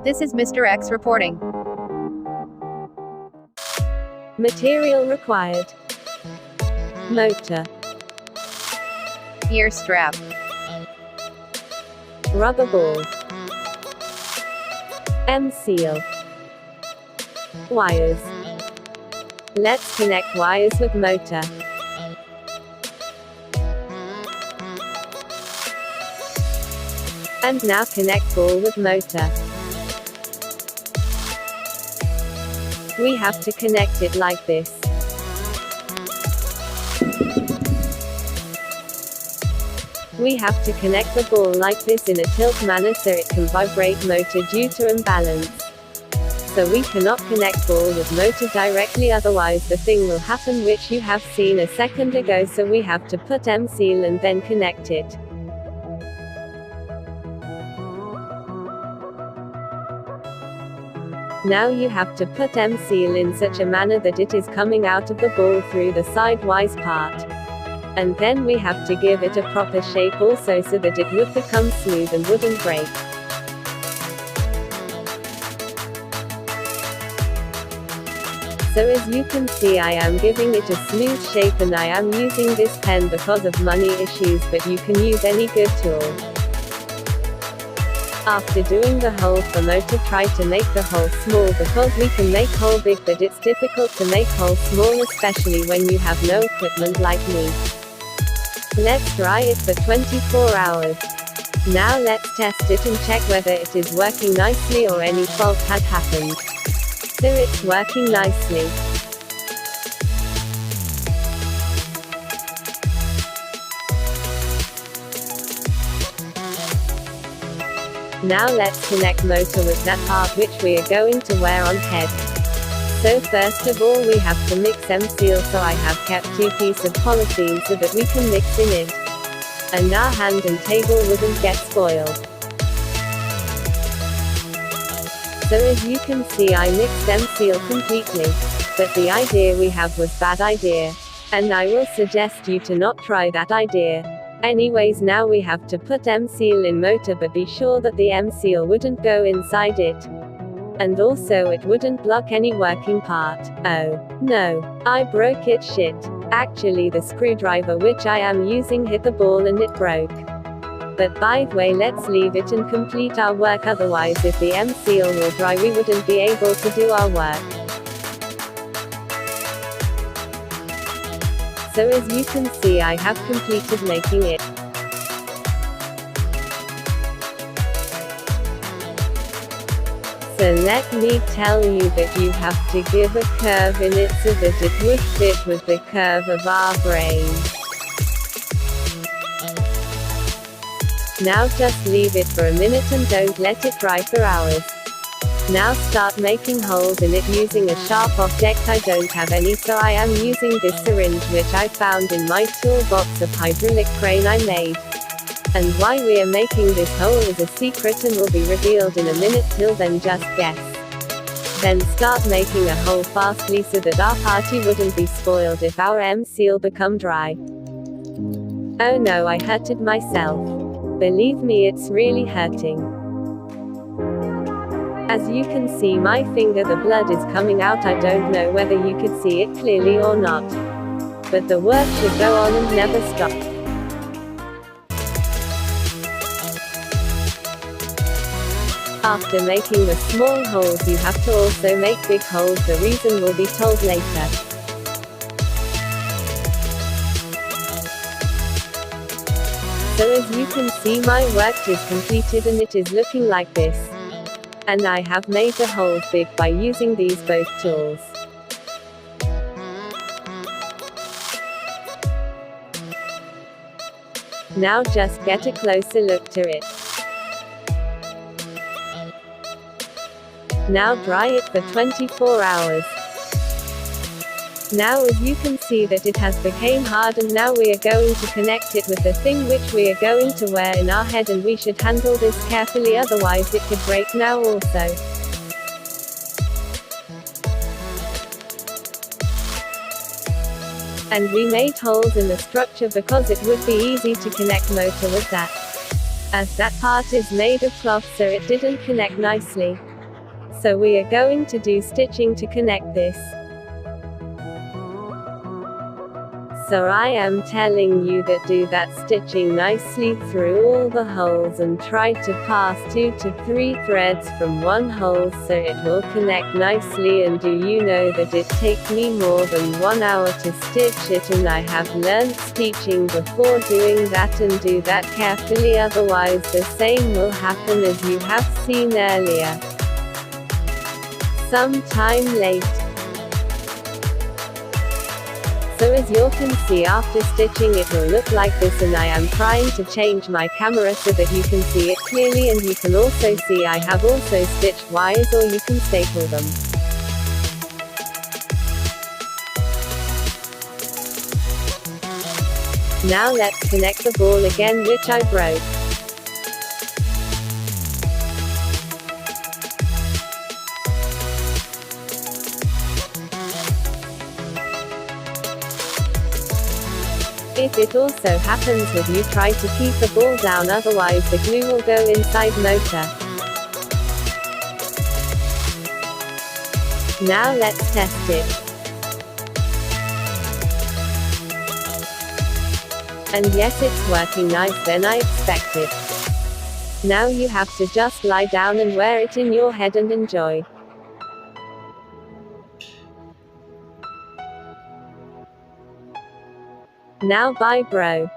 This is Mr.X reporting. Material required: motor, Ear strap, rubber ball, M-seal, wires. Let's connect wires with motor. And now connect ball with motor. We have to connect it like this. We have to connect the ball like this in a tilt manner so it can vibrate motor due to imbalance. So we cannot connect ball with motor directly, otherwise the thing will happen which you have seen a second ago, so we have to put M-seal and then connect it. Now you have to put M-seal in such a manner that it is coming out of the ball through the sidewise part. And then we have to give it a proper shape also so that it would become smooth and wouldn't break. So as you can see, I am giving it a smooth shape, and I am using this pen because of money issues, but you can use any good tool. After doing the hole for motor, try to make the hole small because we can make hole big, but it's difficult to make hole small, especially when you have no equipment like me. Let's try it for 24 hours. Now let's test it and check whether it is working nicely or any fault had happened. So it's working nicely. Now let's connect motor with that part which we are going to wear on head. So first of all we have to mix M-seal, so I have kept 2 pieces of polythene so that we can mix in it. And our hand and table wouldn't get spoiled. So as you can see, I mixed M-seal completely. But the idea we have was bad idea. And I will suggest you to not try that idea. Anyways, now we have to put M-seal in motor, but be sure that the M-seal wouldn't go inside it. And also it wouldn't block any working part. Oh, no. I broke it, shit. Actually the screwdriver which I am using hit the ball and it broke. But by the way, let's leave it and complete our work, otherwise if the M-seal will dry we wouldn't be able to do our work. So as you can see, I have completed making it. So let me tell you that you have to give a curve in it so that it would fit with the curve of our brain. Now just leave it for a minute and don't let it dry for hours. Now start making holes in it using a sharp object. I don't have any, so I am using this syringe which I found in my toolbox of hydraulic crane I made. And why we are making this hole is a secret and will be revealed in a minute. Till then just guess. Then start making a hole fastly so that our party wouldn't be spoiled if our M-seal become dry. Oh no, I hurted myself. Believe me, it's really hurting. As you can see my finger, the blood is coming out. I don't know whether you could see it clearly or not. But the work should go on and never stop. After making the small holes, you have to also make big holes. The reason will be told later. So as you can see, my work is completed and it is looking like this. And I have made the holes big by using these both tools. Now just get a closer look to it. Now dry it for 24 hours. Now as you can see that it has become hard, and now we are going to connect it with the thing which we are going to wear in our head, and we should handle this carefully, otherwise it could break now also. And we made holes in the structure because it would be easy to connect motor with that. As that part is made of cloth, so it didn't connect nicely. So we are going to do stitching to connect this. So I am telling you that do that stitching nicely through all the holes and try to pass 2 to 3 threads from one hole so it will connect nicely. And do you know that it takes me more than 1 hour to stitch it, and I have learned stitching before doing that, and do that carefully, otherwise the same will happen as you have seen earlier. Some time late. So as you can see, after stitching it will look like this, and I am trying to change my camera so that you can see it clearly, and you can also see I have also stitched wires, or you can staple them. Now let's connect the ball again, which I broke. If it also happens that you try to keep the ball down, otherwise the glue will go inside motor. Now let's test it. And yes, it's working nice than I expected. Now you have to just lie down and wear it in your head and enjoy. Now bye bro.